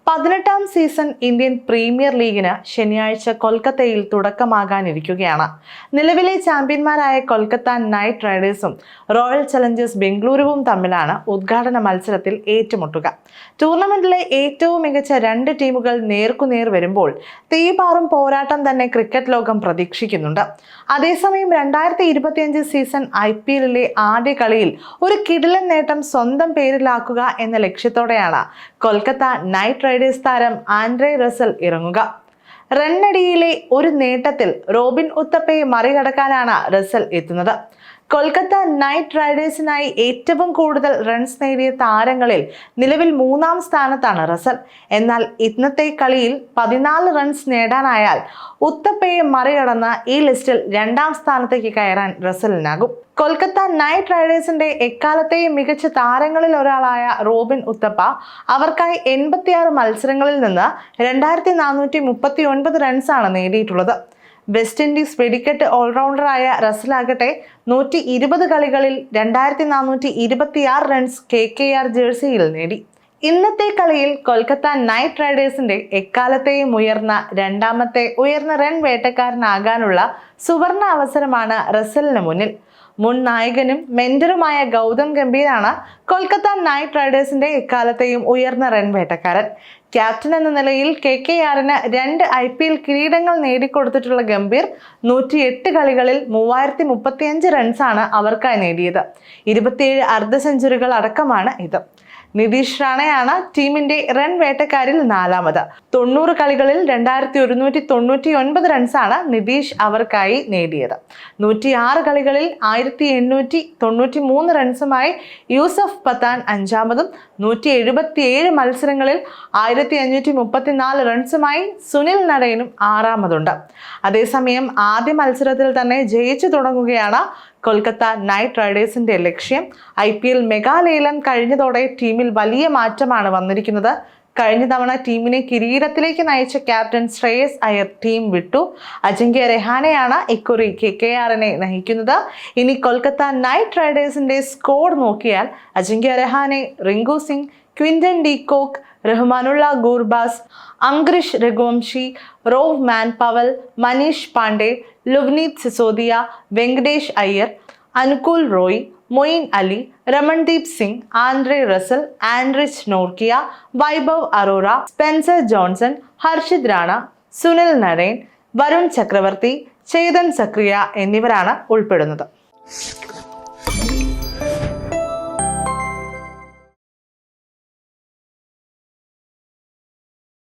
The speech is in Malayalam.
18ാം സീസൺ ഇന്ത്യൻ പ്രീമിയർ ലീഗിന് ശനിയാഴ്ച കൊൽക്കത്തയിൽ തുടക്കമാകാനിരിക്കുകയാണ്. നിലവിലെ ചാമ്പ്യന്മാരായ കൊൽക്കത്ത നൈറ്റ് റൈഡേഴ്സും റോയൽ ചലഞ്ചേഴ്സ് ബംഗളൂരുവും തമ്മിലാണ് ഉദ്ഘാടന മത്സരത്തിൽ ഏറ്റുമുട്ടുക. ടൂർണമെന്റിലെ ഏറ്റവും മികച്ച രണ്ട് ടീമുകൾ നേർക്കുനേർ വരുമ്പോൾ തീപാറും പോരാട്ടം തന്നെ ക്രിക്കറ്റ് ലോകം പ്രതീക്ഷിക്കുന്നുണ്ട്. അതേസമയം 2025 സീസൺ IPL-ലെ ആദ്യ കളിയിൽ ഒരു കിടിലൻ നേട്ടം സ്വന്തം പേരിലാക്കുക എന്ന ലക്ഷ്യത്തോടെയാണ് കൊൽക്കത്ത നൈറ്റ് റൈഡേഴ്സ് താരം ആൻഡ്രെ റസൽ ഇറങ്ങുക. റണ്ണടിയിലെ ഒരു നേട്ടത്തിൽ റോബിൻ ഉത്തപ്പയെ മറികടക്കാനാണ് റസൽ എത്തുന്നത്. കൊൽക്കത്ത നൈറ്റ് റൈഡേഴ്സിനായി ഏറ്റവും കൂടുതൽ റൺസ് നേടിയ താരങ്ങളിൽ നിലവിൽ 3ാം സ്ഥാനത്താണ് റസൽ. എന്നാൽ ഇന്നത്തെ കളിയിൽ 14 റൺസ് നേടാനായാൽ ഉത്തപ്പയെ മറികടന്ന് ഈ ലിസ്റ്റിൽ 2ാം സ്ഥാനത്തേക്ക് കയറാൻ റസലിനാകും. കൊൽക്കത്ത നൈറ്റ് റൈഡേഴ്സിന്റെ എക്കാലത്തെയും മികച്ച താരങ്ങളിൽ ഒരാളായ റോബിൻ ഉത്തപ്പ അവർക്കായി 86 മത്സരങ്ങളിൽ നിന്ന് 2439 റൺസാണ് നേടിയിട്ടുള്ളത്. വെസ്റ്റ് ഇൻഡീസ് വെടിക്കെട്ട് ഓൾറൗണ്ടറായ റസലാകട്ടെ 120 കളികളിൽ 2426 റൺസ് KKR ജേഴ്സിയിൽ നേടി. ഇന്നത്തെ കളിയിൽ കൊൽക്കത്ത നൈറ്റ് റൈഡേഴ്സിന്റെ എക്കാലത്തെയും രണ്ടാമത്തെ ഉയർന്ന റൺ വേട്ടക്കാരനാകാനുള്ള സുവർണ അവസരമാണ് റസലിന് മുന്നിൽ. മുൻ നായകനും മെന്ററുമായ ഗൗതം ഗംഭീറാണ് കൊൽക്കത്ത നൈറ്റ് റൈഡേഴ്സിന്റെ എക്കാലത്തെയും ഉയർന്ന റൺ വേട്ടക്കാരൻ. ക്യാപ്റ്റൻ എന്ന നിലയിൽ KKR-ന് 2 IPL കിരീടങ്ങൾ നേടിക്കൊടുത്തിട്ടുള്ള ഗംഭീർ 108 കളികളിൽ 3035 റൺസാണ് അവർക്കായി നേടിയത്. 27 അർദ്ധ സെഞ്ചുറികൾ അടക്കമാണ് ഇത്. നിതീഷ് റാണയാണ് ടീമിന്റെ റൺ വേട്ടക്കാരിൽ 4ാമത്. 90 കളികളിൽ 2199 റൺസാണ് നിതീഷ് അവർക്കായി നേടിയത്. 106 കളികളിൽ 1893 റൺസുമായി യൂസഫ് പത്താൻ 5ാമതും 177 മത്സരങ്ങളിൽ 1534 റൺസുമായി സുനിൽ നടേനും 6ാമതുണ്ട്. അതേസമയം ആദ്യ മത്സരത്തിൽ തന്നെ ജയിച്ചു തുടങ്ങുകയാണ് കൊൽക്കത്ത നൈറ്റ് റൈഡേഴ്സിന്റെ ലക്ഷ്യം. IPL മെഗാ ലേലം കഴിഞ്ഞതോടെ ടീമിൽ വലിയ മാറ്റമാണ് വന്നിരിക്കുന്നത്. കഴിഞ്ഞ തവണ ടീമിനെ കിരീടത്തിലേക്ക് നയിച്ച ക്യാപ്റ്റൻ ശ്രേയസ് അയ്യർ ടീം വിട്ടു. അജിങ്ക്യ രഹാനെയാണ് ഇക്കുറി KKR-നെ നയിക്കുന്നത്. ഇനി കൊൽക്കത്ത നൈറ്റ് റൈഡേഴ്സിന്റെ സ്ക്വാഡ് നോക്കിയാൽ Ajinkya Rahane, Rinku Singh, Quinton de Kock, Rahmanullah Gurbaz, Angkrish Raghuvanshi, Rovman Powell, Manish Pandey, Luvnith Sisodia, Venkatesh Iyer, Anukul Roy, Moeen Ali, Ramandeep Singh, Andre Russell, Anrich Nortje, Vaibhav Arora, Spencer Johnson, Harshit Rana, Sunil Narine, Varun Chakravarthy, Chetan സക്രിയ എന്നിവരാണ് ഉൾപ്പെടുന്നത്.